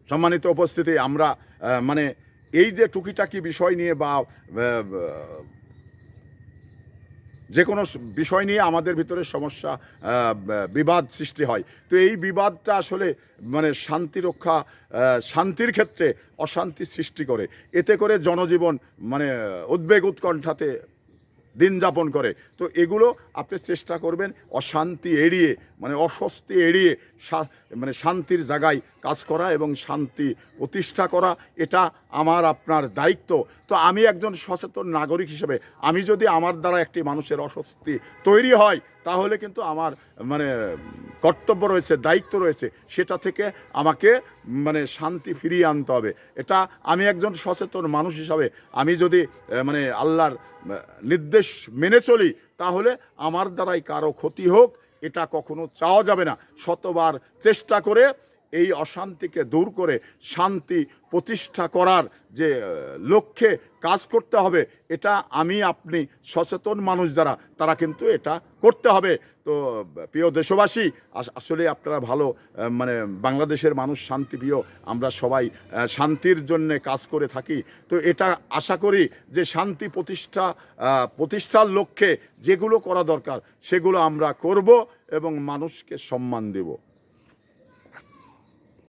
সম্মানিত উপস্থিতি, আমরা মানে এই যে টুকিটাকি বিষয় নিয়ে বা যে কোনো বিষয় নিয়ে আমাদের ভিতরে সমস্যা, বিবাদ সৃষ্টি হয়। তো এই বিবাদটা আসলে মানে শান্তি রক্ষা, শান্তির ক্ষেত্রে অশান্তি সৃষ্টি করে। এতে করে জনজীবন মানে উদ্বেগ উৎকণ্ঠাতে দিন যাপন করে। তো এগুলো আপনি চেষ্টা করবেন অশান্তি এড়িয়ে, মানে অস্বস্তি এড়িয়ে মানে শান্তির জায়গায় কাজ করা এবং শান্তি প্রতিষ্ঠা করা, এটা আমার আপনার দায়িত্ব। তো আমি একজন সচেতন নাগরিক হিসেবে আমি যদি আমার দ্বারা একটি মানুষের অস্বস্তি তৈরি হয়, তাহলে কিন্তু আমার মানে কর্তব্য রয়েছে, দায়িত্ব রয়েছে, সেটা থেকে আমাকে মানে শান্তি ফিরিয়ে আনতে হবে। এটা আমি একজন সচেতন মানুষ হিসাবে আমি যদি মানে আল্লাহর নির্দেশ মেনে চলি, তাহলে আমার দ্বারাই কারো ক্ষতি হোক এটা কখনো চাওয়া যাবে না। শতবার চেষ্টা করে এই অশান্তিকে দূর করে শান্তি প্রতিষ্ঠা করার যে লক্ষ্যে কাজ করতে হবে, এটা আমি আপনি সচেতন মানুষ যারা, তারা কিন্তু এটা করতে হবে। তো প্রিয় দেশবাসী, আসলে আপনারা ভালো মানে বাংলাদেশের মানুষ শান্তিপ্রিয়, আমরা সবাই শান্তির জন্যে কাজ করে থাকি। তো এটা আশা করি যে শান্তি প্রতিষ্ঠার লক্ষ্যে যেগুলো করা দরকার সেগুলো আমরা করব এবং মানুষকে সম্মান দেব।